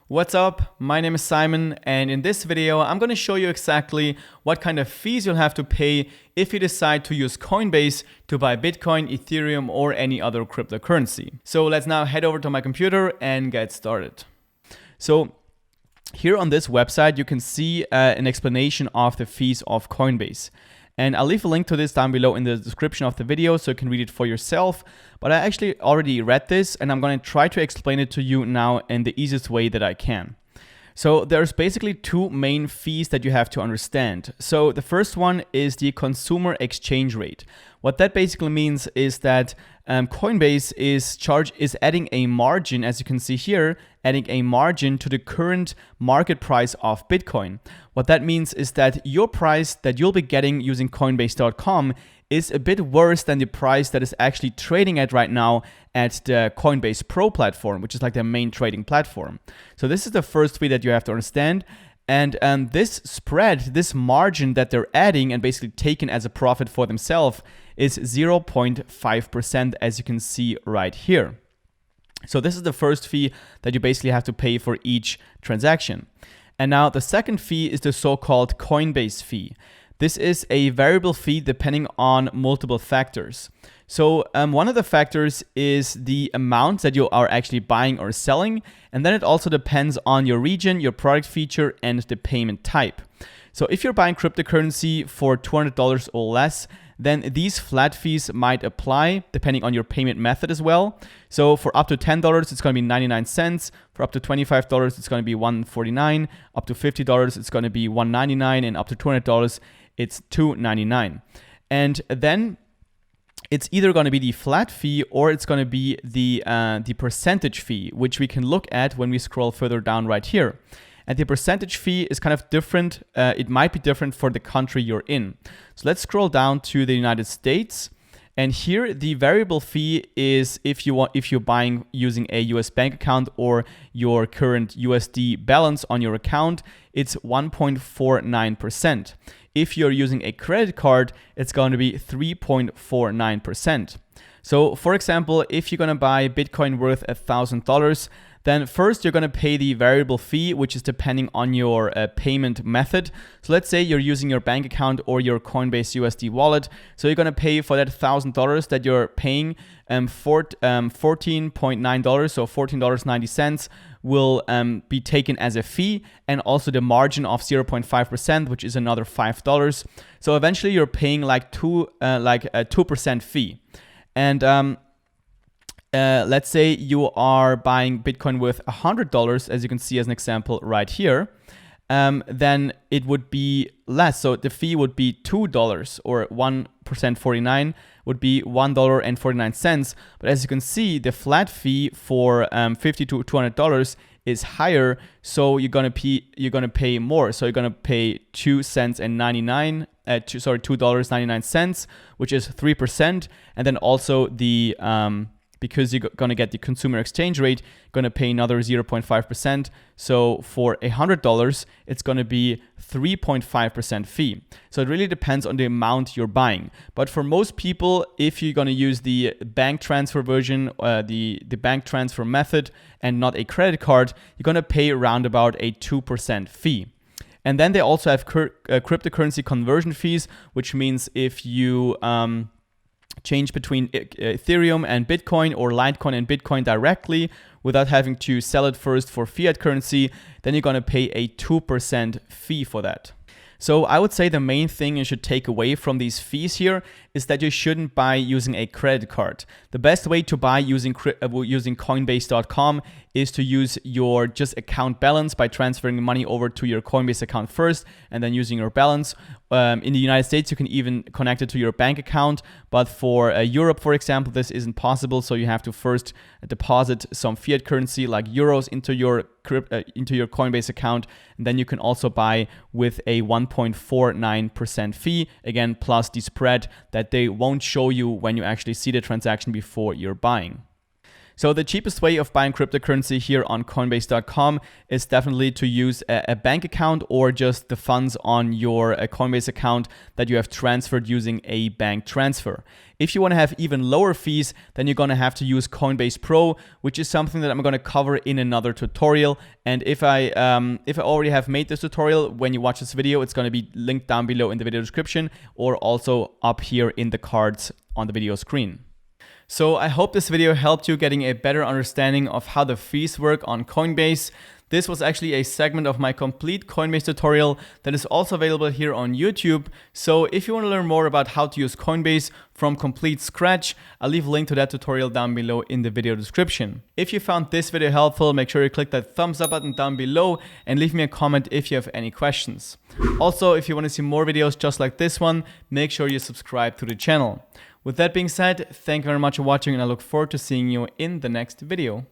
What's up? My name is Simon, and in this video, I'm going to show you exactly what kind of fees you'll have to pay if you decide to use Coinbase to buy Bitcoin, Ethereum, or any other cryptocurrency. So let's now head over to my computer and get started. So here on this website, you can see an explanation of the fees of Coinbase. And I'll leave a link to this down below in the description of the video so you can read it for yourself. But I actually already read this and I'm going to try to explain it to you now in the easiest way that I can. So there's basically two main fees that you have to understand. So the first one is the consumer exchange rate. What that basically means is that Coinbase is adding a margin, as you can see here, adding a margin to the current market price of Bitcoin. What that means is that your price that you'll be getting using Coinbase.com is a bit worse than the price that is actually trading at right now at the Coinbase Pro platform, which is like their main trading platform. So this is the first fee that you have to understand. And this spread, this margin that they're adding and basically taking as a profit for themselves is 0.5%, as you can see right here. So this is the first fee that you basically have to pay for each transaction. And now the second fee is the so-called Coinbase fee. This is a variable fee depending on multiple factors. So one of the factors is the amount that you are actually buying or selling. And then it also depends on your region, your product feature, and the payment type. So if you're buying cryptocurrency for $200 or less, then these flat fees might apply depending on your payment method as well. So for up to $10, it's going to be 99 cents. For up to $25, it's going to be $1.49. Up to $50, it's going to be $1.99. And up to $200, it's $2.99. And then it's either going to be the flat fee or it's going to be the percentage fee, which we can look at when we scroll further down right here. And the percentage fee is kind of different. It might be different for the country you're in. So let's scroll down to the United States. And here the variable fee is if you're buying using a US bank account or your current USD balance on your account, it's 1.49%. If you're using a credit card, it's going to be 3.49%. So for example, if you're going to buy Bitcoin worth $1,000, then first you're going to pay the variable fee, which is depending on your payment method. So let's say you're using your bank account or your Coinbase USD wallet. So you're going to pay for that $1,000 that you're paying $14.9, so $14.90 will be taken as a fee, and also the margin of 0.5%, which is another $5. So eventually you're paying like a 2% fee. And let's say you are buying Bitcoin with $100, as you can see as an example right here, then it would be less. So the fee would be $2 or 1% 49 would be $1.49. But as you can see, the flat fee for $50 to $200 is higher. So you're gonna pay more. So you're gonna pay $2.99, which is 3%, and then also the because you're going to get the consumer exchange rate, going to pay another 0.5%. So for $100, it's going to be 3.5% fee. So it really depends on the amount you're buying. But for most people, if you're going to use the bank transfer version, the bank transfer method, and not a credit card, you're going to pay around about a 2% fee. And then they also have cryptocurrency conversion fees, which means if you change between Ethereum and Bitcoin or Litecoin and Bitcoin directly without having to sell it first for fiat currency, then you're going to pay a 2% fee for that. So I would say the main thing you should take away from these fees here is that you shouldn't buy using a credit card. The best way to buy using Coinbase.com is to use your just account balance by transferring money over to your Coinbase account first and then using your balance. In the United States, you can even connect it to your bank account, but for Europe, for example, this isn't possible. So you have to first deposit some fiat currency like euros into your Coinbase account, and then you can also buy with a 1.49% fee, again, plus the spread that they won't show you when you actually see the transaction before you're buying. So the cheapest way of buying cryptocurrency here on Coinbase.com is definitely to use a bank account or just the funds on your Coinbase account that you have transferred using a bank transfer. If you want to have even lower fees, then you're going to have to use Coinbase Pro, which is something that I'm going to cover in another tutorial. And if I already have made this tutorial, when you watch this video, it's going to be linked down below in the video description or also up here in the cards on the video screen. So I hope this video helped you getting a better understanding of how the fees work on Coinbase. This was actually a segment of my complete Coinbase tutorial that is also available here on YouTube. So if you want to learn more about how to use Coinbase from complete scratch, I'll leave a link to that tutorial down below in the video description. If you found this video helpful, make sure you click that thumbs up button down below and leave me a comment if you have any questions. Also, if you want to see more videos just like this one, make sure you subscribe to the channel. With that being said, thank you very much for watching and I look forward to seeing you in the next video.